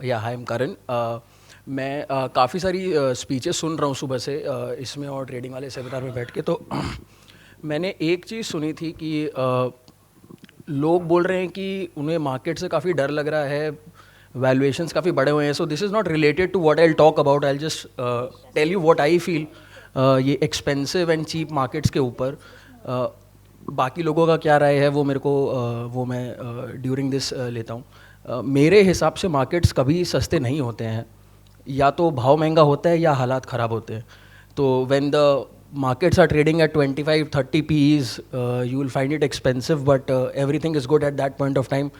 या हाय, एम करण। मैं काफ़ी सारी स्पीचेस सुन रहा हूँ सुबह से इसमें और ट्रेडिंग वाले सेमिनार में बैठ के। तो मैंने एक चीज़ सुनी थी कि लोग बोल रहे हैं कि उन्हें मार्केट से काफ़ी डर लग रहा है, वैल्यूएशंस काफ़ी बड़े हुए हैं। So this is not related to what I will talk about, I just tell you what I feel ये एक्सपेंसिव एंड चीप मार्केट्स के ऊपर। बाकी लोगों का क्या राय है वो मेरे को वो मैं ड्यूरिंग दिस लेता हूँ। मेरे हिसाब से मार्केट्स कभी सस्ते नहीं होते हैं, या तो भाव महंगा होता है या हालात ख़राब होते हैं। तो when the markets are trading at 25-30 PEs, you will find it expensive, but everything is good at that point of time.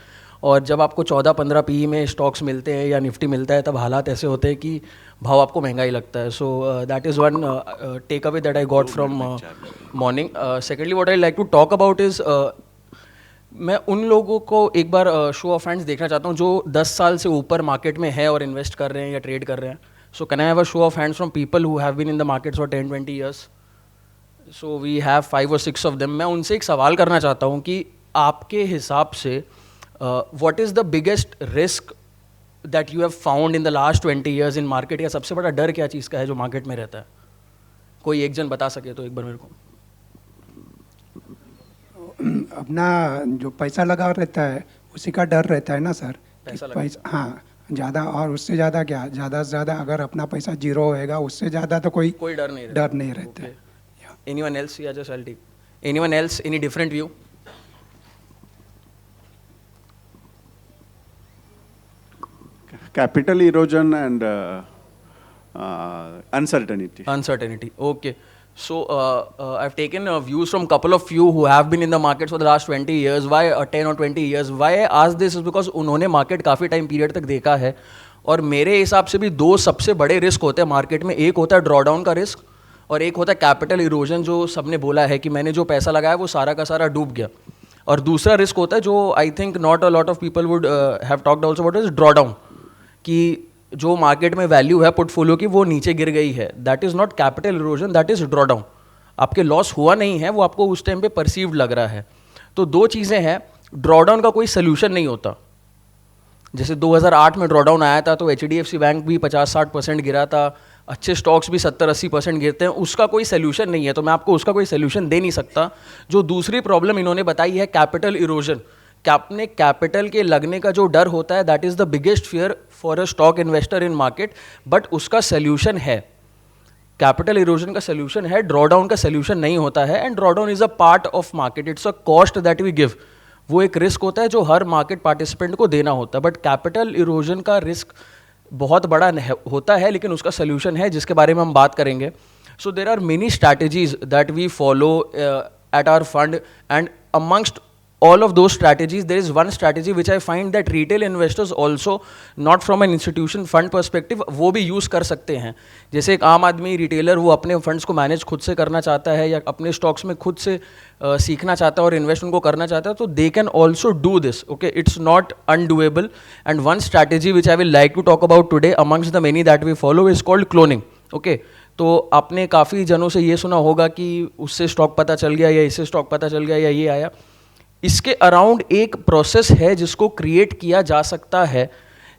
और जब आपको 14-15 PE में स्टॉक्स मिलते हैं या निफ्टी मिलता है, तब हालात ऐसे होते हैं कि भाव आपको महंगा ही लगता है। So that is one take away that I got from morning. Secondly what I like to talk about is, मैं उन लोगों को एक बार शो ऑफ हैंड्स देखना चाहता हूँ जो 10 साल से ऊपर मार्केट में है और इन्वेस्ट कर रहे हैं या ट्रेड कर रहे हैं। So can I have a show of hands from people who have been in the markets for 10-20 years? So we have 5 or 6 of them. मैं उनसे एक सवाल करना चाहता हूँ कि आपके हिसाब से what is the biggest risk that you have found in the last 20 years in market, या सबसे बड़ा डर क्या चीज़ का है जो मार्केट में रहता है? कोई एक जन बता सके तो एक बार मेरे को। अपना जो पैसा लगा रहता है उसी का डर रहता है ना सर। पैसा हाँ, ज़्यादा और उससे ज़्यादा क्या, ज़्यादा से ज़्यादा अगर अपना पैसा जीरो होएगा उससे ज़्यादा तो कोई डर नहीं रहता है। Anyone else? Yeah, just I'll take. Anyone else? Any different view? Capital erosion and uncertainty. Uncertainty. Okay. So I've taken views from couple of you who have been in the market for the last 20 years. Why 10 or 20 years? Why I ask this is because उन्होंने market काफ़ी time period तक देखा है, और मेरे हिसाब से भी दो सबसे बड़े रिस्क होते हैं मार्केट में। एक होता है ड्रॉडाउन का रिस्क और एक होता है कैपिटल इरोजन, जो सबने बोला है कि मैंने जो पैसा लगाया वो सारा का सारा डूब गया। और दूसरा रिस्क होता है जो I think not a lot of people would have talked also about, is drawdown, कि जो मार्केट में वैल्यू है पोर्टफोलियो की वो नीचे गिर गई है। That is not capital erosion, that is drawdown. आपके लॉस हुआ नहीं है, वो आपको उस टाइम पे परसीव्ड लग रहा है। तो दो चीज़ें हैं, ड्रॉडाउन का कोई सोल्यूशन नहीं होता। जैसे 2008 में ड्रॉडाउन आया था तो HDFC बैंक भी 50-60% गिरा था, अच्छे स्टॉक्स भी 70-80% गिरते हैं, उसका कोई सोल्यूशन नहीं है। तो मैं आपको उसका कोई सोल्यूशन दे नहीं सकता। जो दूसरी प्रॉब्लम इन्होंने बताई है कैपिटल इरोजन, अपने कैपिटल के लगने का जो डर होता है, that is the biggest fear for a stock investor in market. But उसका सोल्यूशन है, कैपिटल इरोजन का सोल्यूशन है, ड्रॉडाउन का सोल्यूशन नहीं होता है। And drawdown is a part of market, it's a cost that we give. वो एक रिस्क होता है जो हर मार्केट पार्टिसिपेंट को देना होता है। बट कैपिटल इरोजन का रिस्क बहुत बड़ा होता है, लेकिन उसका सोल्यूशन है जिसके बारे में हम बात करेंगे। So there are many strategies that we follow at our fund, and amongst all of those strategies there is one strategy which I find that retail investors also, not from an institution fund perspective, वो भी use कर सकते हैं। जैसे एक आम आदमी retailer वो अपने फंड्स को मैनेज खुद से करना चाहता है या अपने स्टॉक्स में खुद से सीखना चाहता है और इन्वेस्ट उनको करना चाहता है, तो they can also do this. Okay, it's not undoable. And one strategy which I will like to talk about today amongst the many that we follow is called cloning. Okay, तो आपने काफ़ी जनों से ये सुना होगा कि उससे स्टॉक पता चल गया या इससे स्टॉक पता चल गया या ये आया। इसके अराउंड एक प्रोसेस है जिसको क्रिएट किया जा सकता है,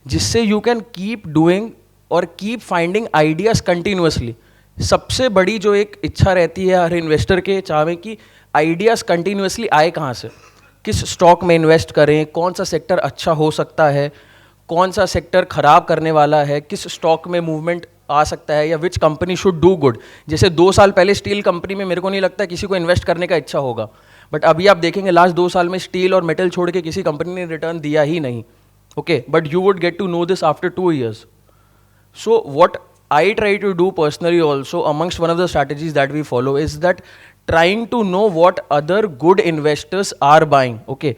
जिससे यू कैन कीप डूइंग और कीप फाइंडिंग आइडियाज कंटिन्यूसली। सबसे बड़ी जो एक इच्छा रहती है हर इन्वेस्टर के चाहे कि आइडियाज़ कंटिन्यूसली आए कहाँ से, किस स्टॉक में इन्वेस्ट करें, कौन सा सेक्टर अच्छा हो सकता है, कौन सा सेक्टर खराब करने वाला है, किस स्टॉक में मूवमेंट आ सकता है, या which company should do good. जैसे 2 साल पहले स्टील कंपनी में मेरे को नहीं लगता किसी को इन्वेस्ट करने का इच्छा होगा, बट अभी आप देखेंगे लास्ट 2 साल में स्टील और मेटल छोड़ के किसी कंपनी ने रिटर्न दिया ही नहीं। Okay, but you would get to know this after 2 years. So what I try to do personally also, amongst one of the strategies that we follow, is that trying to know what other good investors are buying. Okay,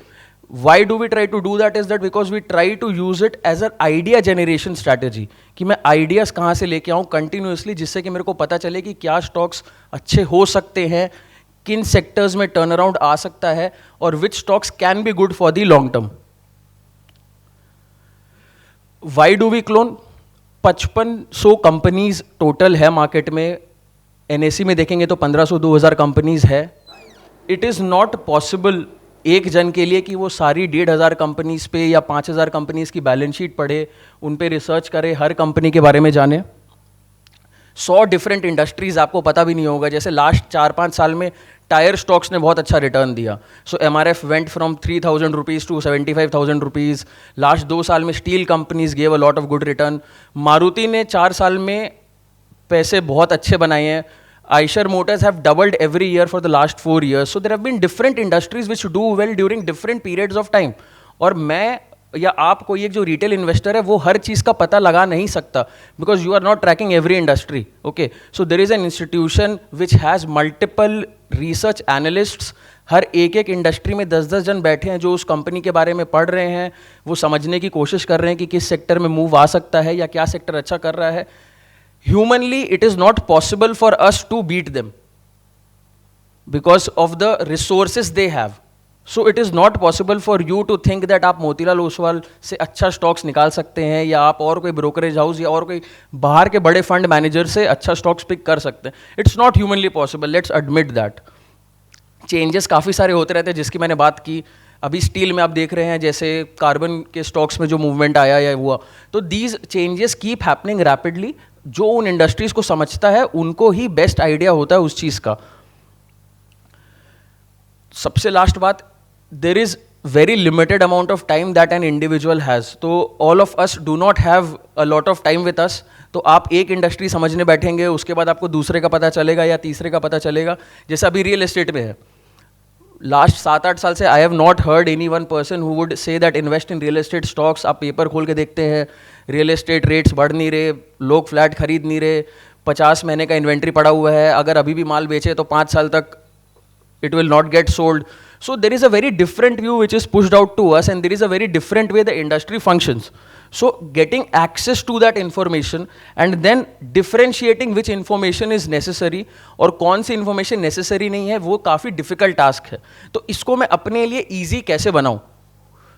why do we try to do that? Is that because we try to use it as an idea generation strategy, कि मैं ideas कहाँ से लेके आऊँ continuously, जिससे कि मेरे को पता चले कि क्या stocks अच्छे हो सकते हैं, किन sectors में turnaround आ सकता है, और which stocks can be good for the long term. Why do we clone? 5500 companies total है मार्केट में। NSE में देखेंगे तो 1500-2000 कंपनीज है। इट इज़ नॉट पॉसिबल एक जन के लिए कि वो सारी 1,500 कंपनीज पे या 5,000 कंपनीज की बैलेंस शीट पढ़े, उन पे रिसर्च करे, हर कंपनी के बारे में जाने। 100 डिफरेंट इंडस्ट्रीज आपको पता भी नहीं होगा। जैसे लास्ट 4-5 साल में टायर स्टॉक्स ने बहुत अच्छा रिटर्न दिया। So MRF went from 3,000 rupees to 75,000 rupees. Last 2 साल में steel companies gave a lot of good return. Maruti ने 4 साल में पैसे बहुत अच्छे बनाए हैं। Eicher Motors have doubled every year for the last 4 years. So there have been different industries which do well during different periods of time. और मैं या आप कोई एक जो रिटेल इन्वेस्टर है वो हर चीज़ का पता लगा नहीं सकता, because you are not tracking every industry. Okay, so there is an institution which has multiple research analysts. हर एक एक इंडस्ट्री में 10-10 जन बैठे हैं जो उस कंपनी के बारे में पढ़ रहे हैं, वो समझने की कोशिश कर रहे हैं कि किस सेक्टर में मूव आ सकता है या क्या सेक्टर अच्छा कर रहा है। Humanly, it is not possible for us to beat them because of the resources they have. So it is not possible for you to think that आप मोतीलाल ओसवाल से अच्छा स्टॉक्स निकाल सकते हैं या आप और कोई ब्रोकरेज हाउस या और कोई बाहर के बड़े फंड मैनेजर से अच्छा स्टॉक्स पिक कर सकते हैं। It's not humanly possible, let's admit that. Changes काफ़ी सारे होते रहते हैं जिसकी मैंने बात की। अभी स्टील में आप देख रहे हैं जैसे कार्बन के स्टॉक्स में जो मूवमेंट आया या हुआ, तो these changes keep happening rapidly. जो उन इंडस्ट्रीज को समझता है उनको ही बेस्ट आइडिया होता है उस चीज़ का। सबसे लास्ट बात, there is very limited amount of time that an individual has. तो all of us do not have a lot of time with us. तो आप एक इंडस्ट्री समझने बैठेंगे, उसके बाद आपको दूसरे का पता चलेगा या तीसरे का पता चलेगा। जैसे अभी रियल एस्टेट में है, लास्ट 7-8 साल से I have not heard any one person who would say that invest in real estate stocks. आप पेपर खोल के देखते हैं, रियल एस्टेट रेट्स बढ़ नहीं रहे, लोग फ्लैट खरीद नहीं रहे, 50 महीने का इन्वेंट्री पड़ा हुआ है, अगर अभी भी माल बेचे तो 5 साल तक it will not get sold. So there is a very different view which is pushed out to us, and there is a very different way the industry functions. So getting access to that information and then differentiating which information is necessary और कौन सी information necessary नहीं है, वो काफ़ी difficult task है। तो इसको मैं अपने लिए easy कैसे बनाऊँ?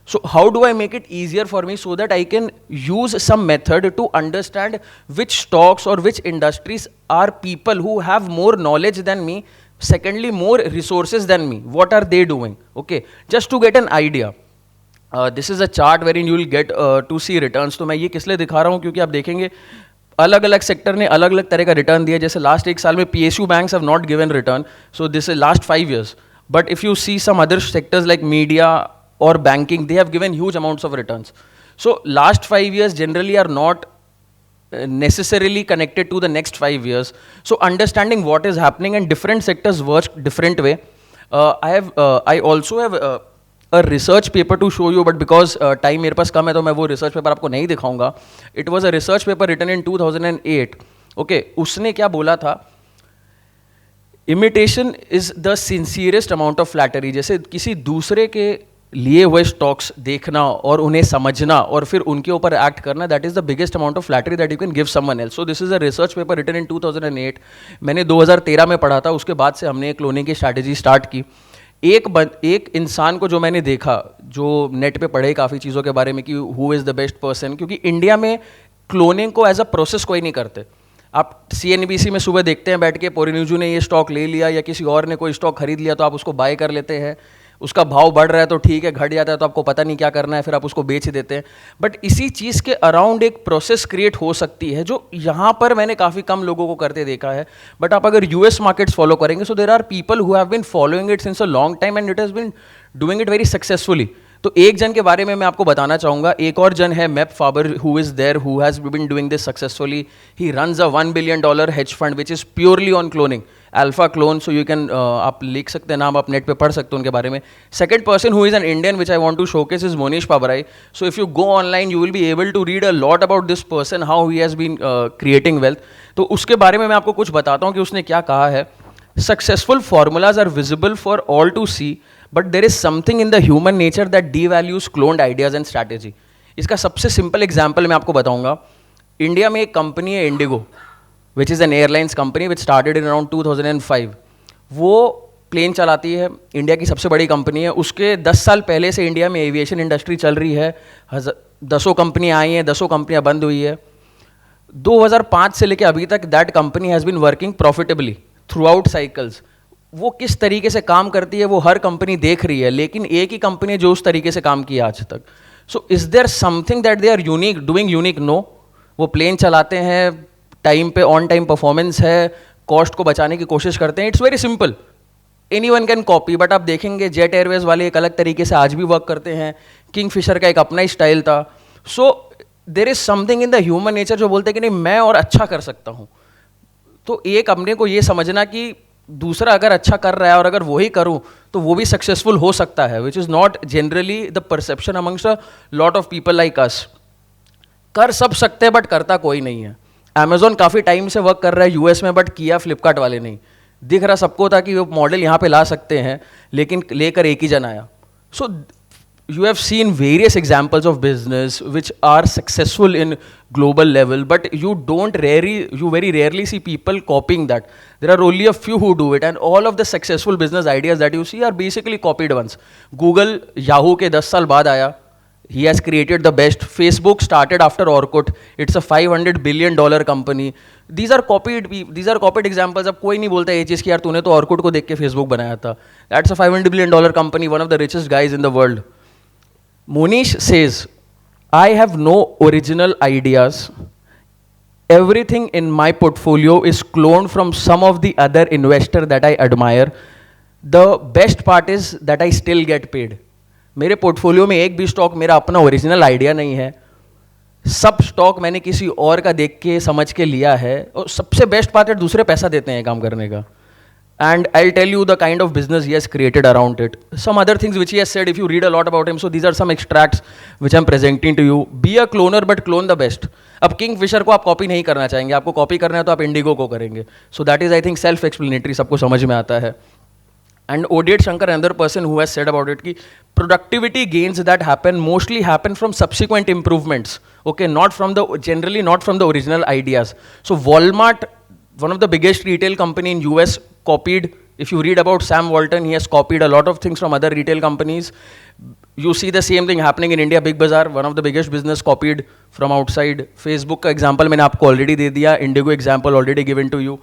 So how do I make it easier for me so that I can use some method to understand which stocks or which industries are people who have more knowledge than me, secondly more resources than me, what are they doing? Okay, just to get an idea. This is a chart wherein you will get to see returns. तो मैं ये किस लिए दिखा रहा हूँ, क्योंकि आप देखेंगे अलग अलग सेक्टर ने अलग अलग तरह का रिटर्न दिया। जैसे लास्ट 1 साल में PSU banks have not given return, so this is last 5 years. But if you see some other sectors like media or banking, they have given huge amounts of returns. So last 5 years generally are not necessarily connected to the next 5 years. So understanding what is happening and different sectors work different way. I also have a research paper to show you, but because time मेरे पास कम है तो मैं वो research paper आपको नहीं दिखाऊंगा. It was a research paper written in 2008. Okay, उसने क्या बोला था? Imitation is the sincerest amount of flattery. जैसे किसी दूसरे के लिए हुए स्टॉक्स देखना और उन्हें समझना और फिर उनके ऊपर एक्ट करना, that is the biggest amount of flattery that you can give someone else. So this is a research paper written in 2008। मैंने 2013 में पढ़ा था, उसके बाद से हमने क्लोनिंग की स्ट्रैटेजी स्टार्ट की। एक इंसान को जो मैंने देखा, जो नेट पे पढ़े काफ़ी चीज़ों के बारे में कि who is the best person, क्योंकि इंडिया में क्लोनिंग को एज अ प्रोसेस कोई नहीं करते। आप CNBC में सुबह देखते हैं बैठ के पोरिन्यूजू ने ये स्टॉक ले लिया या किसी और ने कोई स्टॉक खरीद लिया तो आप उसको बाय कर लेते हैं, उसका भाव बढ़ रहा है तो ठीक है, घट जाता है तो आपको पता नहीं क्या करना है, फिर आप उसको बेच देते हैं। बट इसी चीज़ के अराउंड एक प्रोसेस क्रिएट हो सकती है जो यहाँ पर मैंने काफ़ी कम लोगों को करते देखा है। बट आप अगर US मार्केट्स फॉलो करेंगे, so there are people who have been following it since a long time and it has been doing it very successfully. तो एक जन के बारे में मैं आपको बताना चाहूँगा। एक और जन है Meb Faber, who is there, who has been doing this successfully. He runs a $1 billion hedge fund which is purely on cloning, alpha clone. So you can, आप लिख सकते हैं नाम, आप नेट पे पढ़ सकते हो उनके बारे में। Second person who is an Indian which I want to showcase is Mohnish Pabrai. So if you go online you will be able to read a lot about this person, how he has been creating wealth. तो उसके बारे में मैं आपको कुछ बताता हूँ कि उसने क्या कहा है। Successful formulas are visible for all to see, but there is something in the human nature that devalues cloned ideas and strategy. इसका सबसे सिंपल एग्जाम्पल मैं आपको बताऊंगा। इंडिया में एक कंपनी है Indigo, which is an airlines company which started in around 2005। वो plane चलाती है, इंडिया की सबसे बड़ी कंपनी है। उसके 10 साल पहले से इंडिया में एविएशन इंडस्ट्री चल रही है, 10 कंपनियाँ आई हैं, 10 कंपनियाँ बंद हुई है। 2005 से लेकर अभी तक that company has been working profitably throughout cycles. वो किस तरीके से काम करती है वो हर कंपनी देख रही है, लेकिन एक ही कंपनी है जो उस तरीके से काम किया आज तक. So is there something that they are unique doing unique? No. वो प्लेन चलाते हैं, टाइम पे ऑन टाइम परफॉर्मेंस है, कॉस्ट को बचाने की कोशिश करते हैं. It's very simple, anyone can copy. But आप देखेंगे जेट एयरवेज वाले एक अलग तरीके से आज भी वर्क करते हैं, किंगफिशर का एक अपना ही स्टाइल था. So there is something in the human nature जो बोलते हैं कि नहीं मैं और अच्छा कर सकता हूँ. तो एक अपने को ये समझना कि दूसरा अगर अच्छा कर रहा है और अगर वही करूँ तो वो भी सक्सेसफुल हो सकता है, which is not generally the perception amongst a lot of people like us. कर सब सकते हैं बट करता कोई नहीं है. अमेजोन काफ़ी टाइम से वर्क कर रहा है यूएस में, बट किया फ्लिपकार्ट वाले नहीं. दिख रहा सबको था कि वो मॉडल यहाँ पे ला सकते हैं, लेकिन लेकर एक ही जन आया. सो you have seen various examples of business which are successful in global level, but you very rarely see people copying that. There are only a few who do it, and all of the successful business ideas that you see are basically copied ones. Google, Yahoo के 10 साल बाद आया, he has created the best. Facebook started after Orkut, it's a $500 billion company. These are copied examples. अब कोई नहीं बोलता ये चीज़ कि यार तूने तो Orkut को देख के Facebook बनाया था. That's a $500 billion company, one of the richest guys in the world. Monish says, I have no original ideas. Everything in my portfolio is cloned from some of the other investor that I admire. The best part is that I still get paid. मेरे portfolio में एक भी stock मेरा अपना original idea नहीं है. सब stock मैंने किसी और का देख के समझ के लिया है, और सबसे बेस्ट पार्ट है दूसरे पैसा देते हैं काम करने का. And I'll tell you the kind of business he has created around it. Some other things which he has said, if you read a lot about him, so these are some extracts which I'm presenting to you. Be a cloner but clone the best. अब Kingfisher को आप copy नहीं करना चाहेंगे, आपको copy करना है तो आप इंडिगो को करेंगे. सो that is I think self explanatory, सबको समझ में आता है. And Oded Shankar, another person who has said about it, कि productivity gains that happen mostly happen from subsequent improvements. Okay, generally not from the original ideas. So Walmart, one of the biggest retail company in US, copied. If you read about Sam Walton, he has copied a lot of things from other retail companies. You see the same thing happening in India. Big Bazaar, one of the biggest business, copied from outside. Facebook का example मैंने आपको already दे दिया. Indigo example already given to you.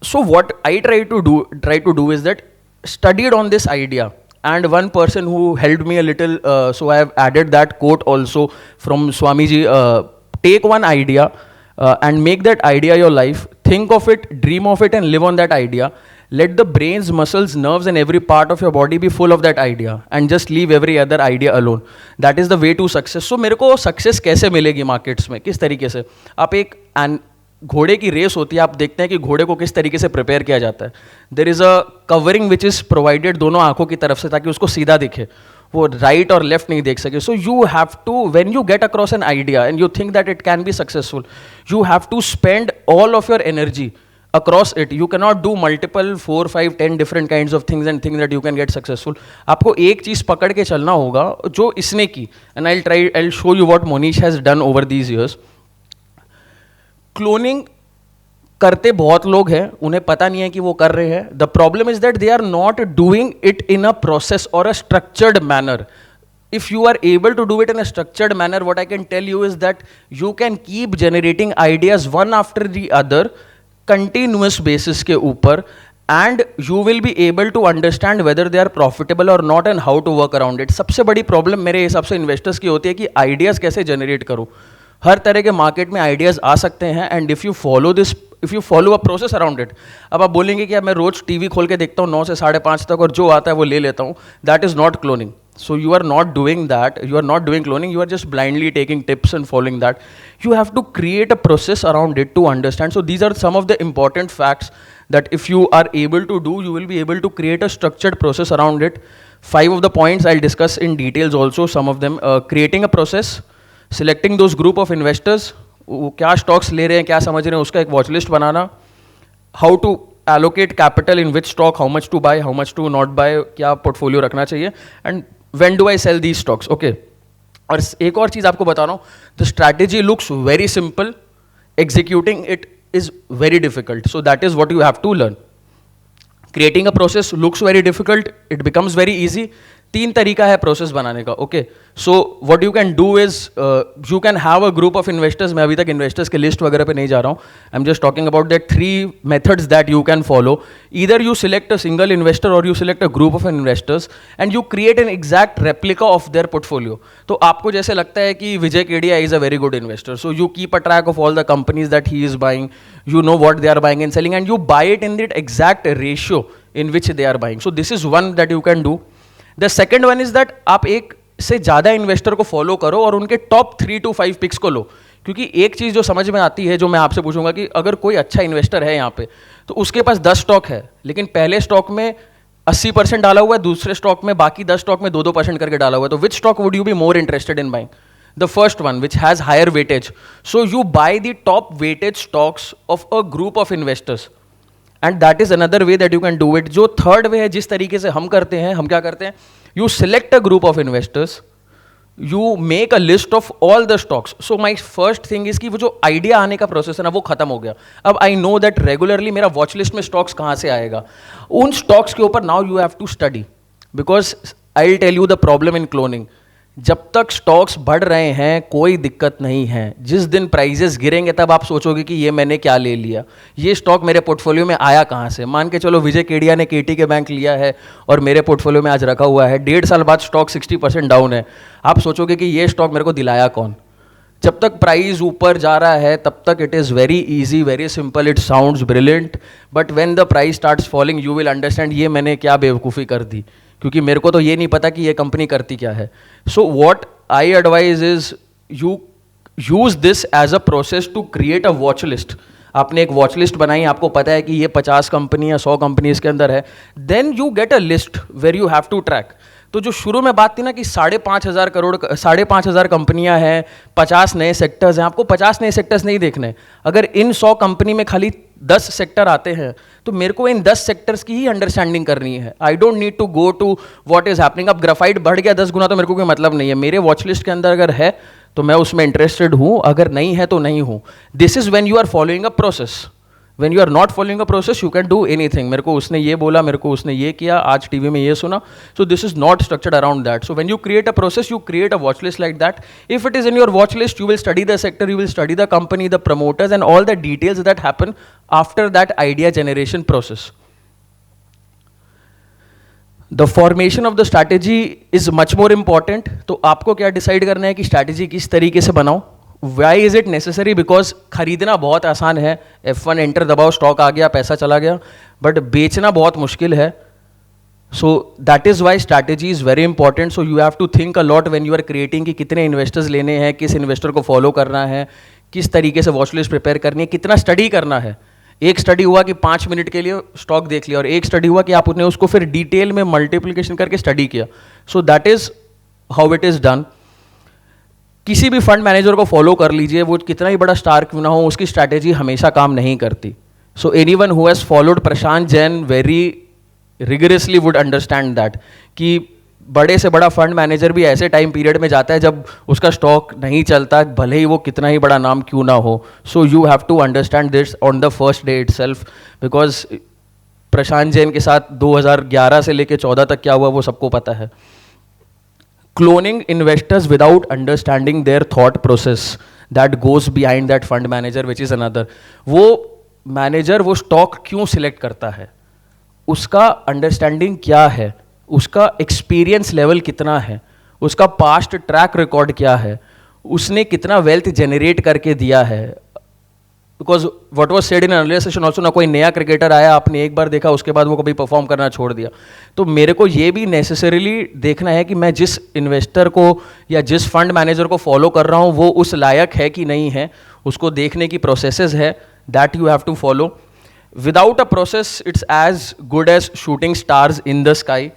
So what I try to do is that studied on this idea. And one person who helped me a little, so I have added that quote also from Swamiji. Take one idea and make that idea your life. Think of it, dream of it, and live on that idea. Let the brains, muscles, nerves, and every part of your body be full of that idea, and just leave every other idea alone. That is the way to success. So मेरे को success कैसे मिलेगी markets में, किस तरीके से? आप एक घोड़े की रेस होती है, आप देखते हैं कि घोड़े को किस तरीके से प्रिपेयर किया जाता है. There is a covering which is provided दोनों आंखों की तरफ से, ताकि उसको सीधा दिखे, वो राइट और लेफ्ट नहीं देख सके. So you have to, when you get across an idea and you think that it can be successful, you have to spend all of your energy across it. You cannot do multiple 4, 5, 10 different kinds of things and think that you can get successful. आपको एक चीज पकड़ के चलना होगा जो इसने की. And I'll show you what Monish has done over these years. Cloning करते बहुत लोग हैं, उन्हें पता नहीं है कि वो कर रहे हैं. The problem is that they are not doing it in a process or a structured manner. If you are able to do it in a structured manner, what I can tell you is that you can keep generating ideas one after the other, continuous basis के ऊपर, and you will be able to understand whether they are profitable or not and how to work around it. सबसे बड़ी problem मेरे हिसाब से investors की होती है कि आइडियाज़ कैसे जनरेट करूँ. हर तरह के मार्केट में आइडियाज़ आ सकते हैं, and if you follow a process around it. अब आप बोलेंगे कि अब मैं रोज़ टीवी खोल के देखता हूँ 9 से 5:30 तक और जो आता है वो ले लेता हूँ. That is not cloning. So you are not doing that, you are not doing cloning, you are just blindly taking tips and following that. You have to create a process around it to understand. So these are some of the important facts that if you are able to do, you will be able to create a structured process around it. 5 of the points I'll discuss in details also, some of them. Creating a process, selecting those group of investors, वो क्या stocks ले रहे हैं, क्या समझ रहे हैं, उसका एक watch list banana. How to allocate capital in which stock, how much to buy, how much to not buy, क्या portfolio रखना चाहिए, and when do I sell these stocks? Okay. और एक और चीज आपको बता रहा हूँ, the strategy looks very simple, executing it is very difficult. So that is what you have to learn. Creating a process looks very difficult, it becomes very easy. तीन तरीका है प्रोसेस बनाने का. Okay, so what you can do is you can have a group of investors. मैं अभी तक investors के list वगैरह पे नहीं जा रहा हूँ. I am just talking about that 3 methods that you can follow. Either you select a single investor or you select a group of investors and you create an exact replica of their portfolio. तो आपको जैसे लगता है कि Vijay Kedia is a very good investor, so you keep a track of all the companies that he is buying, you know what they are buying and selling, and you buy it in that exact ratio in which they are buying. So this is one that you can do. The second one is that आप एक से ज़्यादा investor को follow करो और उनके top 3 to 5 pics को लो. क्योंकि एक चीज़ जो समझ में आती है, जो मैं आपसे पूछूंगा कि अगर कोई अच्छा इन्वेस्टर है यहाँ पे, तो उसके पास 10 स्टॉक है, लेकिन पहले स्टॉक में 80% डाला हुआ है, दूसरे स्टॉक में बाकी 10 स्टॉक में 2% करके डाला हुआ है, तो विच stock would you be more interested in buying? The first one, which has higher weightage. So you buy the top weighted stocks of a group of investors, and that is another way that you can do it. जो third way है, जिस तरीके से हम करते हैं, हम क्या करते हैं, you select a group of investors, you make a list of all the stocks. So my first thing is कि वो जो आइडिया आने का प्रोसेस है ना, वो खत्म हो गया. अब आई नो दैट रेगुलरली मेरा वॉच लिस्ट में स्टॉक्स कहाँ से आएगा. उन स्टॉक्स के ऊपर now you have to study, because I will tell you the problem in cloning. जब तक स्टॉक्स बढ़ रहे हैं कोई दिक्कत नहीं है. जिस दिन प्राइजेस गिरेंगे तब आप सोचोगे कि ये मैंने क्या ले लिया, ये स्टॉक मेरे पोर्टफोलियो में आया कहाँ से. मान के चलो विजय केडिया ने केटी के बैंक लिया है और मेरे पोर्टफोलियो में आज रखा हुआ है, 1.5 साल बाद स्टॉक 60% डाउन है. आप सोचोगे कि ये स्टॉक मेरे को दिलाया कौन. जब तक प्राइस ऊपर जा रहा है तब तक it is very easy, very simple, it sounds brilliant, but when the price starts falling you will understand ये मैंने क्या बेवकूफ़ी कर दी, क्योंकि मेरे को तो ये नहीं पता कि ये कंपनी करती क्या है. So what I advise is you use this as a process to create a watch list. आपने एक वॉच लिस्ट बनाई, आपको पता है कि ये 50 कंपनी या 100 कंपनी इसके अंदर है, then you get a list where you have to track. तो जो शुरू में बात थी ना कि 5,500 कंपनियां हैं, 50 नए सेक्टर्स हैं, आपको 50 नए सेक्टर्स नहीं देखने. अगर इन 100 कंपनी में खाली 10 सेक्टर आते हैं तो मेरे को इन 10 सेक्टर्स की ही अंडरस्टैंडिंग करनी है. I don't need to go to what is happening. अब ग्राफाइट बढ़ गया 10 गुना तो मेरे को कोई मतलब नहीं है. मेरे वॉच लिस्ट के अंदर अगर है तो मैं उसमें इंटरेस्टेड हूँ, अगर नहीं है तो नहीं हूँ. This is when you are following a process. When you are not following a process, you can do anything. मेरे को उसने ये बोला, मेरे को उसने ये किया, आज टीवी में ये सुना. So this is not structured around that. So when you create a process, you create a watch list like that. If it is in your watch list, you will study the sector, you will study the company, the promoters, and all the details that happen after that idea generation process. The formation of the strategy is much more important. तो आपको क्या decide करना है कि strategy किस तरीके से बनाओ. Why is it necessary? Because खरीदना बहुत आसान है, F1 एंटर दबाओ, स्टॉक आ गया, पैसा चला गया, बट बेचना बहुत मुश्किल है. So that is why strategy is very important. So you have to think a lot when you are creating कि कितने इन्वेस्टर्स लेने हैं, किस इन्वेस्टर को फॉलो करना है, किस तरीके से वॉच लिस्ट प्रिपेयर करनी है, कितना स्टडी करना है. एक स्टडी हुआ कि 5 मिनट के लिए स्टॉक देख लिया, और एक स्टडी हुआ कि आपने उसको फिर डिटेल में मल्टीप्लिकेशन करके स्टडी किया. सो that is how it is done. किसी भी फंड मैनेजर को फॉलो कर लीजिए, वो कितना ही बड़ा स्टार क्यों ना हो, उसकी स्ट्रैटेजी हमेशा काम नहीं करती. So anyone who has followed Prashant Jain very rigorously would understand that कि बड़े से बड़ा फंड मैनेजर भी ऐसे टाइम पीरियड में जाता है जब उसका स्टॉक नहीं चलता, भले ही वो कितना ही बड़ा नाम क्यों ना हो. So you have to understand this on the first day itself, because Prashant Jain के साथ 2011 से लेकर 14 तक क्या हुआ वो सबको पता है. Cloning investors without understanding their thought process that goes behind that fund manager, which is another. वो मैनेजर वो स्टॉक क्यों सिलेक्ट करता है, उसका अंडरस्टैंडिंग क्या है, उसका एक्सपीरियंस लेवल कितना है, उसका पास्ट ट्रैक रिकॉर्ड क्या है, उसने कितना वेल्थ जनरेट करके दिया है. Because what was said in earlier session also, ना कोई नया क्रिकेटर आया, आपने एक बार देखा उसके बाद वो कभी परफॉर्म करना छोड़ दिया. तो मेरे को ये भी नेसेसरीली देखना है कि मैं जिस इन्वेस्टर को या जिस फंड मैनेजर को फॉलो कर रहा हूँ वो उस लायक है कि नहीं है, उसको देखने की प्रोसेसेस है, that you have to follow. Without a process it's as good as shooting stars in the sky,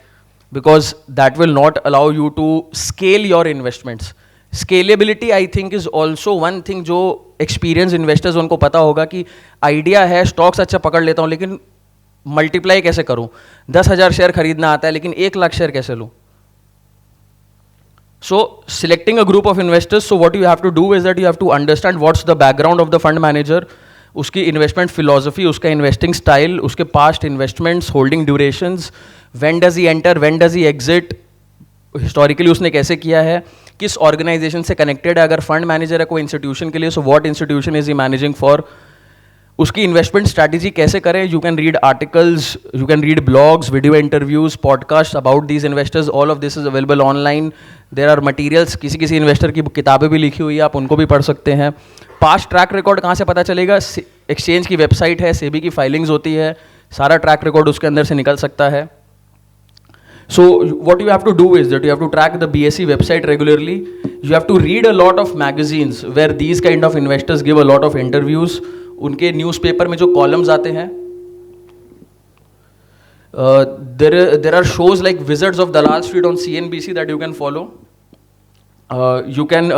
because that will not allow you to scale your investments. Scalability I think is also one thing जो experience investors उनको पता होगा कि idea है, stocks अच्छा पकड़ लेता हूँ, लेकिन मल्टीप्लाई कैसे करूँ. 10,000 शेयर खरीदना आता है लेकिन 1 लाख शेयर कैसे लूँ. So selecting a group of investors, so what you have to do is that you have to understand what's the background of the fund manager, उसकी इन्वेस्टमेंट फिलोसफी, उसका इन्वेस्टिंग स्टाइल, उसके past investments, holding durations, when does he enter, when does he exit, historically उसने कैसे किया है, किस organisation से connected है, अगर फंड मैनेजर है कोई इंस्टीट्यूशन के लिए, so what institution is he managing for, उसकी इन्वेस्टमेंट स्ट्रैटेजी कैसे करें. You can read articles, you can read blogs, video interviews, podcast about these investors. All of this is available online. There are materials, किसी investor की किताबें भी लिखी हुई है, आप उनको भी पढ़ सकते हैं. पास्ट ट्रैक रिकॉर्ड कहाँ से पता चलेगा? एक्सचेंज की वेबसाइट है, सेबी की फाइलिंग्स होती है, सारा ट्रैक रिकॉर्ड उसके अंदर से निकल सकता है. So what you have to do is that you have to track the BSE website regularly. You have to read a lot of magazines where these kind of investors give a lot of interviews. उनके newspaper में जो columns आते हैं, there are shows like Wizards of Dalal Street on CNBC that you can follow. You can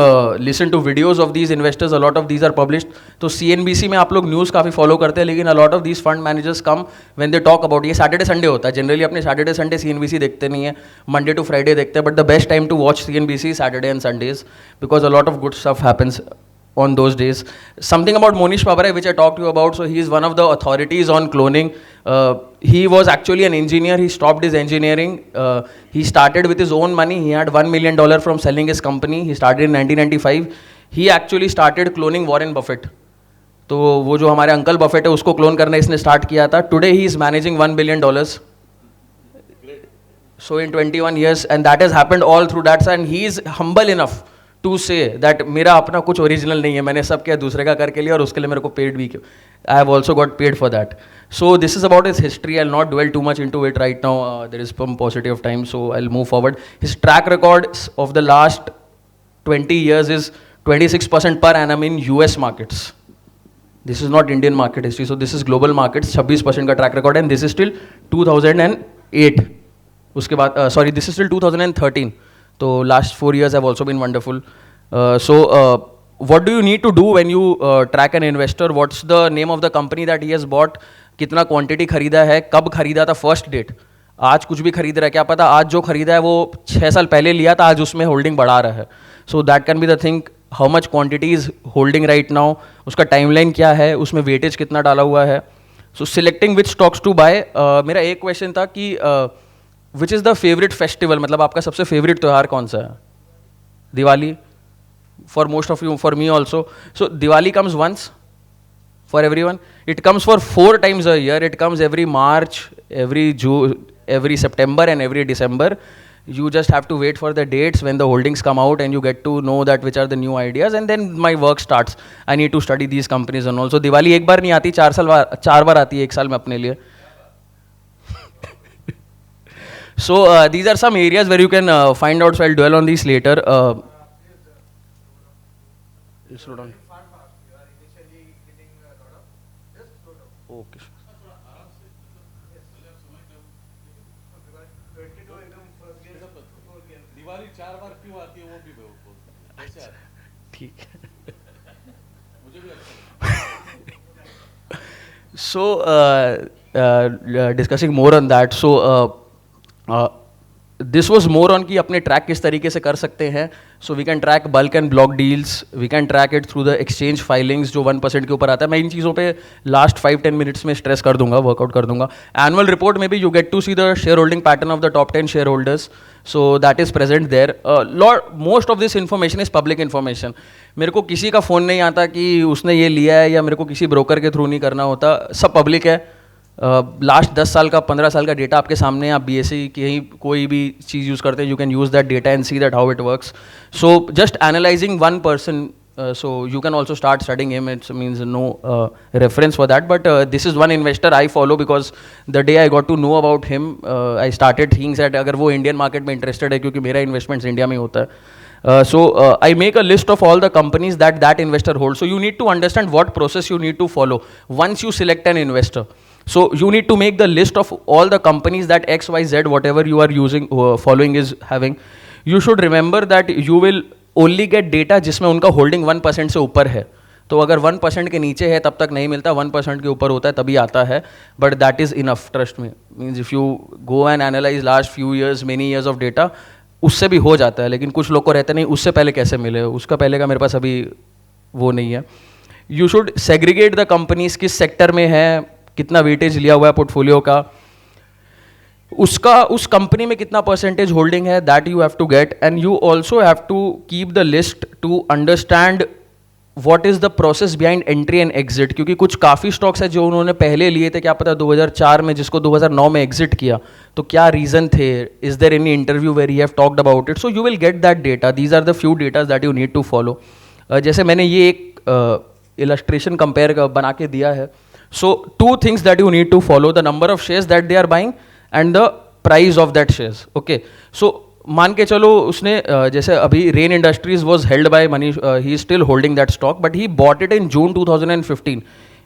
listen to videos of these investors. A lot of these are published. तो CNBC में आप लोग news काफ़ी follow करते हैं, लेकिन a lot of these fund managers come when they talk about, ये Saturday Sunday होता है जनरली, अपने सैटरडे संडे CNBC देखते नहीं है, मंडे टू फ्राइडे देखते हैं, but the best time to watch CNBC Saturday and Sundays because a lot of good stuff happens on those days. Something about Monish Pabrai which I talked to you about. So he is one of the authorities on cloning. He was actually an engineer. He stopped his engineering. He started with his own money. He had $1 million from selling his company. He started in 1995. He actually started cloning Warren Buffett. तो वो जो हमारे uncle Buffett है उसको clone करना इसने start किया था. Today he is managing $1 billion. So in 21 years, and that has happened all through that. And he is humble enough to say that मेरा अपना कुछ ओरिजिनल नहीं है, मैंने सब किया दूसरे का करके लिया और उसके लिए मेरे को पेड भी क्यों. I have also got paid for that. So this is about his history. I not dwell too much into it right now, there is some paucity of time, so I move forward. His track record of the last 20 years is 26% per annum in US markets. This is not Indian market history, so this is global markets. 26% का track record, and this is till 2008. उसके बाद sorry, this is till 2013. So last 4 years have also been wonderful. So what do you need to do when you track an investor? What's the name of the company that he has bought? कितना quantity खरीदा है, कब खरीदा था, first date. आज कुछ भी खरीद रहा है, क्या पता आज जो खरीदा है वो 6 साल पहले लिया था, आज उसमें होल्डिंग बढ़ा रहा है. So that can be the thing. How much quantity is holding right now, उसका टाइमलाइन क्या है, उसमें वेटेज कितना डाला हुआ है. So selecting which stocks to buy. मेरा एक क्वेश्चन था कि which is the favourite festival, मतलब आपका सबसे फेवरेट त्यौहार कौन सा है? Diwali for most of you, for me also. So Diwali comes once for every one. It comes for 4 times a year. It comes every March, every June, every September and every December. You just have to wait for the dates when the holdings come out and you get to know that which are the new ideas, and then my work starts. I need to study these companies and also. Diwali एक बार नहीं आती, 4 बार आती है एक साल में अपने लिए. So these are some areas where you can find out. So I'll dwell on these later. Slow down. Okay. Diwali 4 बार क्यों आती है वो भी बोल. कैसे आती है? ठीक है. मुझे भी अच्छा. So discussing more on that. So this was more on कि अपने ट्रैक किस तरीके से कर सकते हैं. So we can track bulk and block deals, we can track it through the exchange filings जो 1% के ऊपर आता है. मैं इन चीज़ों पे लास्ट 5-10 मिनट्स में स्ट्रेस कर दूंगा, वर्कआउट कर दूंगा. एनुअल रिपोर्ट में भी you get to see the shareholding pattern of the top 10 shareholders. So that is present there. Most of this information is public information. मेरे को किसी का फ़ोन नहीं आता कि उसने ये लिया है, या मेरे को किसी ब्रोकर के थ्रू नहीं करना होता, सब पब्लिक है. लास्ट 10 साल का 15 साल का डेटा आपके सामने है. आप BSE की ही कोई भी चीज़ यूज़ करते हैं, you can use that data and see that how it works. So just analysing one person, so you can also start studying him. It means no reference for that, but this is one investor I follow because the day I got to know about him, I started thinking that अगर वो Indian market में interested है, क्योंकि मेरा investments India में होता है. So I make a list of all the companies that investor holds. So you need to understand what process you need to follow once you select an investor. So you need to make the list of all the companies that XYZ whatever you are using following is having. You should remember that you will only get data जिसमें उनका holding 1% से ऊपर है. तो अगर 1% के नीचे है तब तक नहीं मिलता, 1% के ऊपर होता है तभी आता है. But that is enough, trust me. Means if you go and analyse last few years, many years of data, उससे भी हो जाता है. लेकिन कुछ लोग को रहते नहीं, उससे पहले कैसे मिले, उसका पहले का मेरे पास अभी वो नहीं है. You should segregate the companies, किस सेक्टर में है, कितना वेटेज लिया हुआ है पोर्टफोलियो का. उसका उस कंपनी में कितना परसेंटेज होल्डिंग है, that you have to get, and you also have to keep the list to understand what is the process behind entry and exit, क्योंकि कुछ काफ़ी स्टॉक्स है जो उन्होंने पहले लिए थे, क्या पता 2004 में, जिसको 2009 में एग्जिट किया, तो क्या रीज़न थे, is there any interview where you have talked about it, so you will get that data. These are the few datas that you need to follow. जैसे मैंने ये एक इलस्ट्रेशन कंपेयर बना के दिया है. So 2 things that you need to follow: the number of shares that they are buying and the price of that shares. Okay, so मान के चलो उसने जैसे अभी Rain Industries was held by Manish, he still holding that stock, but he bought it in June 2015.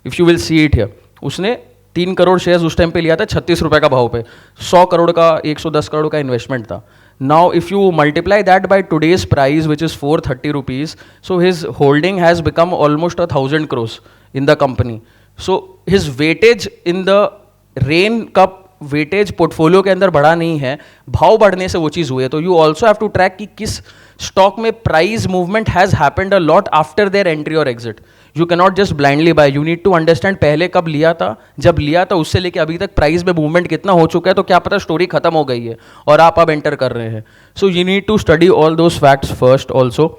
If you will see it here, उसने 3 crore shares उस time पे लिया था 36 रुपए का भाव पे. 100 करोड़ का 110 करोड़ का इन्वेस्टमेंट था. Now if you multiply that bye today's price which is 430 rupees, so his holding has become almost 1000 crores in the company. So his weightage in the rain का वेटेज पोर्टफोलियो के अंदर बढ़ा नहीं है, भाव बढ़ने से वो चीज़ हुई है. तो you also have to track कि किस स्टॉक में price movement has happened a lot after their entry और exit. You can not just blindly buy, you need to understand पहले कब लिया था, जब लिया था उससे लेके अभी तक प्राइस में मूवमेंट कितना हो चुका है, तो क्या पता स्टोरी खत्म हो गई है और आप अब एंटर कर रहे हैं. So you need to study all those facts first also.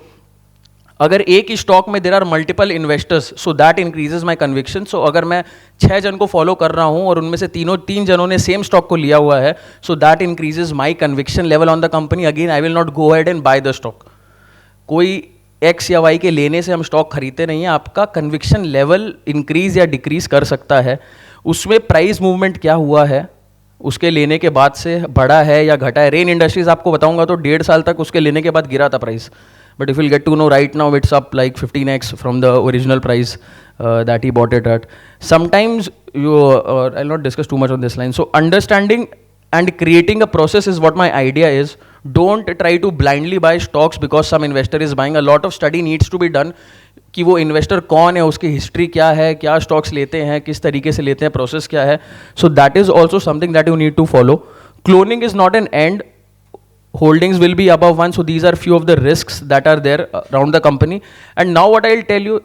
अगर एक ही स्टॉक में there are multiple investors, so that increases my conviction. So अगर मैं 6 जन को फॉलो कर रहा हूँ और उनमें से 3 जनों ने सेम स्टॉक को लिया हुआ है, so that increases my conviction level on the company. Again I will not go ahead and by the stock. कोई एक्स या वाई के लेने से हम स्टॉक खरीदते नहीं हैं. आपका कन्विक्शन लेवल इंक्रीज या डिक्रीज कर सकता है. उसमें प्राइस मूवमेंट क्या हुआ है उसके लेने के बाद से, बढ़ा है या घटा है. रेन इंडस्ट्रीज आपको बताऊंगा तो 1.5 साल तक उसके लेने के बाद गिरा था price. But if you'll get to know right now, it's up like 15x from the original price that he bought it at. Sometimes I'll not discuss too much on this line. So understanding and creating a process is what my idea is. Don't try to blindly buy stocks because some investor is buying. A lot of study needs to be done कि वो investor कौन है, उसकी history क्या है, क्या stocks लेते हैं, किस तरीके से लेते हैं, प्रोसेस क्या है. So that is also something that you need to follow. Cloning is not an end. Holdings will be above 1, so these are few of the risks that are there around the company. And now what I'll tell you,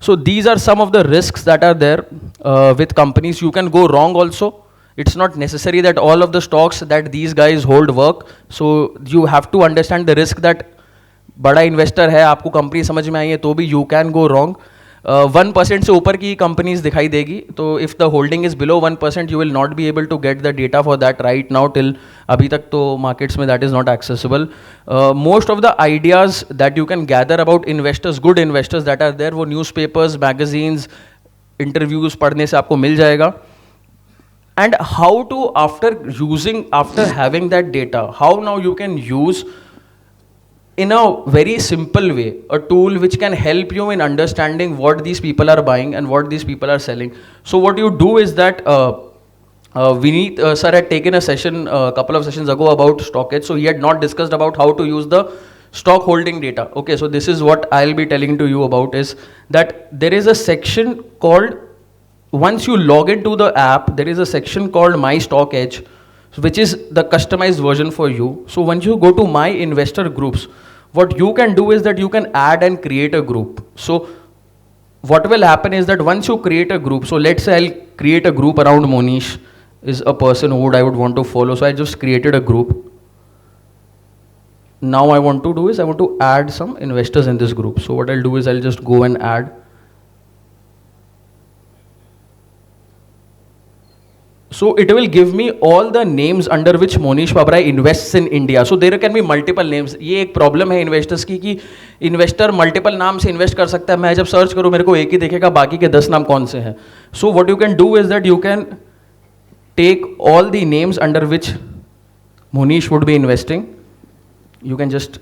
so these are some of the risks that are there with companies. You can go wrong also. It's not necessary that all of the stocks that these guys hold work. So you have to understand the risk that बड़ा investor है, आपको company समझ में आई है तो भी you can go wrong. 1% से ऊपर की कंपनीज दिखाई देगी. तो if the holding is below 1%, you will not be able to get the data for that right now. Till अभी तक तो मार्केट्स में that is not accessible. Most of the ideas that you can gather about investors, good investors that are there, वो newspapers, magazines, interviews पढ़ने से आपको मिल जाएगा. And how to after having that data, how now you can use in a very simple way a tool which can help you in understanding what these people are buying and what these people are selling. So what you do is that Vineet sir had taken a session a couple of sessions ago about StockEdge, so he had not discussed about how to use the stock holding data. Okay, so this is what I'll be telling to you about, is that there is a section called, once you log into the app, there is a section called My StockEdge, which is the customized version for you. So once you go to My Investor Groups, what you can do is that you can add and create a group. So what will happen is that once you create a group, so let's say I'll create a group around Monish is a person who I would want to follow. So I just created a group. Now I want to do is I want to add some investors in this group. So what I'll do is I'll just go and add. So it will give me all the names under which Monish Pabrai invests in India. So there can be multiple names. ये एक problem है investors की कि investor multiple नाम से invest कर सकता है. मैं जब सर्च करूँ मेरे को एक ही दिखेगा, बाकी के 10 नाम कौन से हैं. So what you can do is that you can take all the names under which Monish would be investing. You can just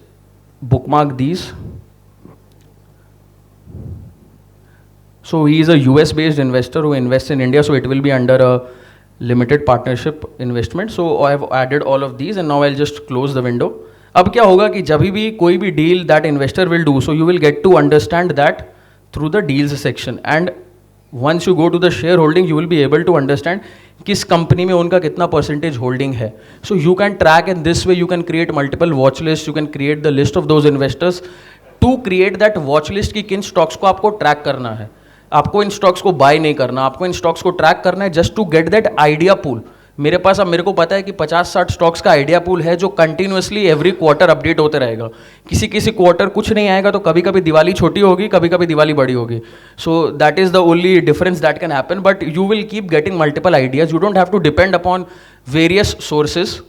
bookmark these. So he is a US based investor who invests in India, so it will be under a limited partnership investment. So I have added all of these and now I'll just close the window. अब क्या होगा कि जब भी कोई भी deal that investor will do, so you will get to understand that through the deals section. And once you go to the shareholding, you will be able to understand किस company में उनका कितना परसेंटेज होल्डिंग है. So you can track, and this way you can create multiple watch lists. You can create the list of those investors. To create that watch list कि किन stocks को आपको track करना है. आपको इन स्टॉक्स को bye नहीं करना, आपको इन स्टॉक्स को ट्रैक करना है just to get that idea pool मेरे पास अब मेरे को पता है कि 50-60 स्टॉक्स का आइडिया पूल है जो कंटिन्यूसली एवरी क्वार्टर अपडेट होते रहेगा. किसी किसी क्वार्टर कुछ नहीं आएगा तो कभी कभी दिवाली छोटी होगी, कभी कभी दिवाली बड़ी होगी. So that is the only difference that can happen, but you will keep getting multiple ideas. You don't have to depend upon various sources.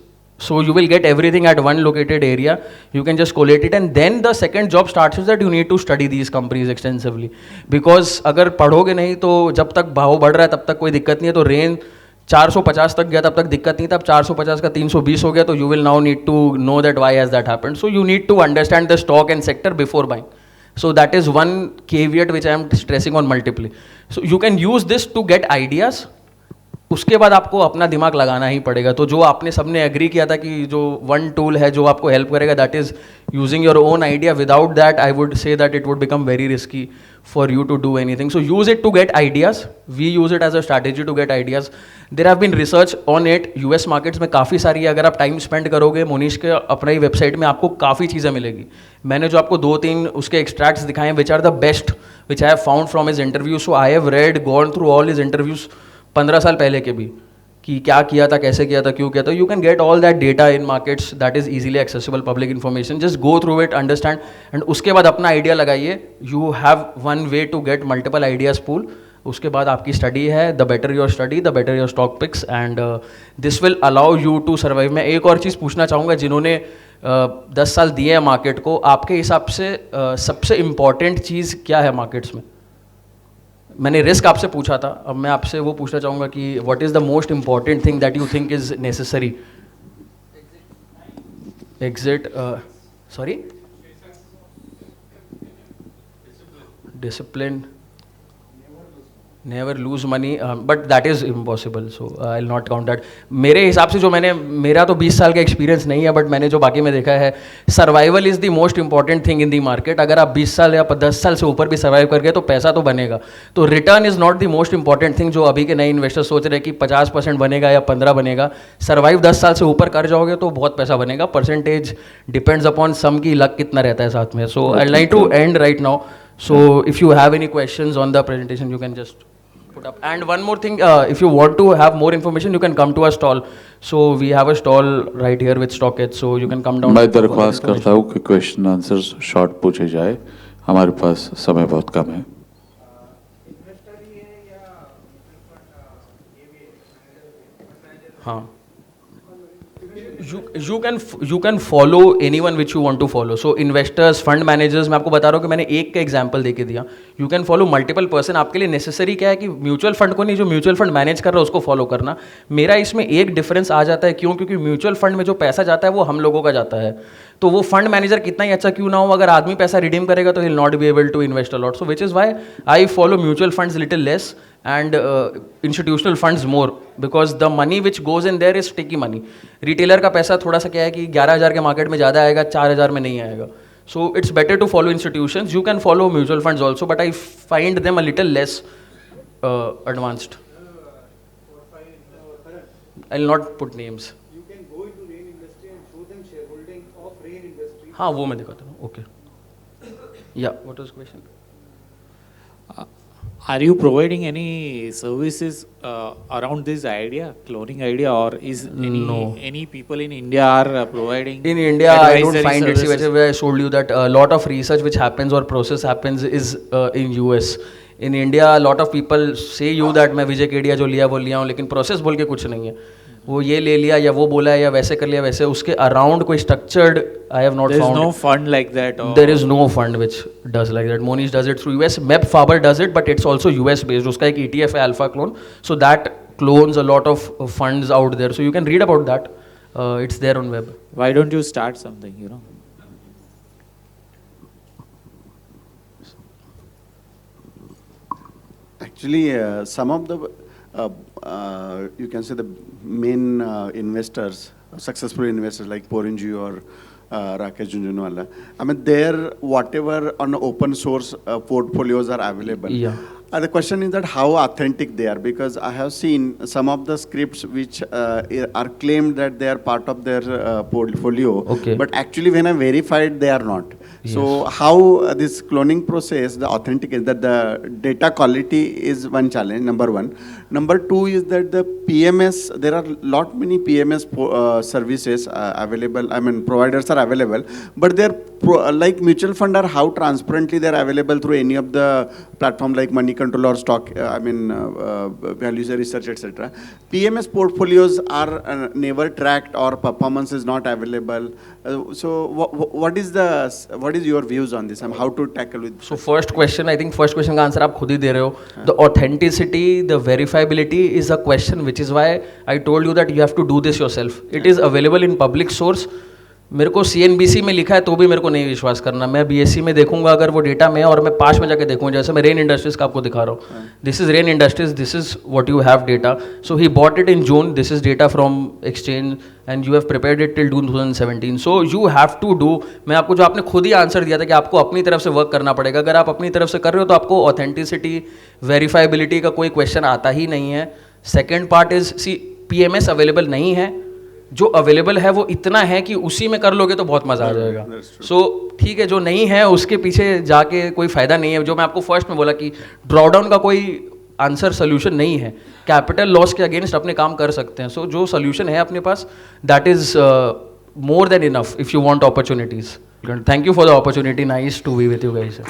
So you will get everything at one located area. You can just collate it, and then the second job starts is that you need to study these companies extensively. Because अगर पढ़ोगे नहीं तो जब तक भाव बढ़ रहा है तब तक कोई दिक्कत नहीं है. तो रेंज 450 तक गया तब तक दिक्कत नहीं था. अब 450 का 320 हो गया तो you will now need to know that why has that happened. So you need to understand the stock and sector before buying. So that is one caveat which I am stressing on multiply. So you can use this to get ideas. उसके बाद आपको अपना दिमाग लगाना ही पड़ेगा. तो जो आपने सबने एग्री किया था कि जो वन टूल है जो आपको हेल्प करेगा, that is using your own idea. Without that I would say that it would become very risky for you to do anything. So use it to get ideas. We use it as a strategy to get ideas. There have been research on it. US markets में काफ़ी सारी है. अगर आप time spend करोगे मोनीश के अपना ही website में आपको काफ़ी चीज़ें मिलेगी. मैंने जो आपको 2-3 उसके एक्सट्रैक्ट्स दिखाए हैं which are the best which I have found from his interview. So I have read gone through all his interviews 15 साल पहले के भी, कि क्या किया था, कैसे किया था, क्यों किया था. You can get all that data in markets. That is easily accessible public information. Just go through it, understand, and उसके बाद अपना आइडिया लगाइए. You have one way to get multiple ideas pool. उसके बाद आपकी स्टडी है. The better your study the better your stock picks, and this will allow you to survive. मैं एक और चीज़ पूछना चाहूँगा, जिन्होंने 10 साल दिए हैं मार्केट को, आपके हिसाब से सबसे इम्पॉर्टेंट चीज़ क्या है मार्केट्स में? मैंने रिस्क आपसे पूछा था, अब मैं आपसे वो पूछना चाहूँगा कि what is the most important thing that you think is necessary? Exit, sorry, discipline, never lose money, but that is impossible. So I will not count that. मेरे हिसाब से जो मेरा तो 20 साल का एक्सपीरियंस नहीं है, बट मैंने जो बाकी में देखा है, survival is the most important thing in the market. अगर आप 20 साल या 10 साल से ऊपर भी सर्वाइव कर गए तो पैसा तो बनेगा. तो return is not the most important thing, जो अभी के नए इन्वेस्टर सोच रहे हैं कि 50% बनेगा या 15 बनेगा. सर्वाइव 10 साल से ऊपर कर जाओगे तो बहुत पैसा बनेगा. परसेंटेज डिपेंड्स अपॉन सम की लक कितना रहता है साथ में. So I like to end right now. So if you have any questions on the presentation you can just put up. And one more thing, if you want to have more information, you can come to our stall. So we have a stall right here with StockEdge, so you can come down. मैं दरख्वास्त करता हूँ कि question answers short पूछे जाए. हमारे पास समय बहुत कम है. हाँ, you can follow anyone which you want to follow. So investors, fund managers, मैं आपको बता रहा हूँ कि मैंने एक का एग्जांपल देके दिया. You can follow multiple person. आपके लिए नेसेसरी क्या है कि म्यूचुअल फंड को नहीं, जो म्यूचुअल फंड मैनेज कर रहा है उसको फॉलो करना. मेरा इसमें एक डिफरेंस आ जाता है. क्यों? क्योंकि म्यूचुअल फंड में जो पैसा जाता है वो हम लोगों का जाता है. तो वो फंड मैनेजर कितना ही अच्छा क्यों ना हो, अगर आदमी पैसा रिडीम करेगा तो he will not be able to invest a lot. So which is why I follow mutual funds little less and institutional funds more, because the money which goes in there is sticky money. Retailer का पैसा थोड़ा सा क्या है कि 11,000 के market में ज़्यादा आएगा, 4,000 में नहीं आएगा. So it's better to follow institutions. You can follow mutual funds also, but I find them a little less advanced. I'll not put names. You can go into Rain Industry and show them shareholding of Rain Industry. हाँ, वो मैं दिखाता हूँ. Okay. Yeah. What was the question? Are you providing any services around this idea, cloning idea, or is any people in India are providing? In India, I don't advisory find it. See, services? where I told you that a lot of research which happens or process happens is in US. In India, a lot of people say you that मैं विजय केडिया जो लिया वो लिया हूँ, लेकिन process बोल के कुछ नहीं है. वो ये ले लिया या वो बोला है या वैसे कर लिया वैसे, उसके अराउंड कोई structured I have not found. There is no fund like that. Or There is no fund which does like that. Monish does it through US. Meb Faber does it, but it's also US based. उसका एक ETF है Alpha Clone. So that clones a lot of funds out there. So you can read about that. It's there on web. why don't you start something? You know. Actually, some of the you can say the main investors, successful investors like Porinji or Rakesh Jhunjhunwala, I mean, their whatever on open source portfolios are available. Yeah. The question is that how authentic they are, because I have seen some of the scripts which are claimed that they are part of their portfolio, Okay. but actually when I verified, they are not. So how this cloning process, the authentic is that the data quality is one challenge, number one. Number two is that the PMS, there are lot many PMS services available, I mean providers are available, but they're like mutual fund are how transparently they're available through any of the platform like Money Control or stock, values research, etc. PMS portfolios are never tracked or performance is not available. So what is your views on this and how to tackle with? So first question, I think first question का answer आप खुद ही दे रहे हो. The authenticity, the verifiability is a question, which is why I told you that you have to do this yourself. It is available in public source. मेरे को CNBC में लिखा है तो भी मेरे को नहीं विश्वास करना. मैं BSE में देखूंगा अगर वो डेटा में है और मैं 5 में जाके देखूंगा, जैसे मैं रेन इंडस्ट्रीज का आपको दिखा रहा हूँ. This is Rain Industries, this is what you have data. So he bought it in June, this is data from exchange and you have prepared it till 2017. So you have to do, मैं आपको जो आपने खुद ही answer दिया था कि आपको अपनी तरफ से वर्क करना पड़ेगा. अगर आप अपनी तरफ से कर रहे हो तो आपको ऑथेंटिसिटी, वेरीफाइबिलिटी का कोई क्वेश्चन आता ही नहीं है. Second part is, see PMS available नहीं है, जो अवेलेबल है वो इतना है कि उसी में कर लोगे तो बहुत मज़ा आ जाएगा. सो ठीक है, जो नहीं है उसके पीछे जाके कोई फ़ायदा नहीं है. जो मैं आपको फर्स्ट में बोला कि ड्रॉडाउन का कोई आंसर सोल्यूशन नहीं है. कैपिटल लॉस के अगेंस्ट अपने काम कर सकते हैं. सो जो सोल्यूशन है अपने पास, that is more than enough if you want opportunities. Thank you for the opportunity. Nice to be with you guys.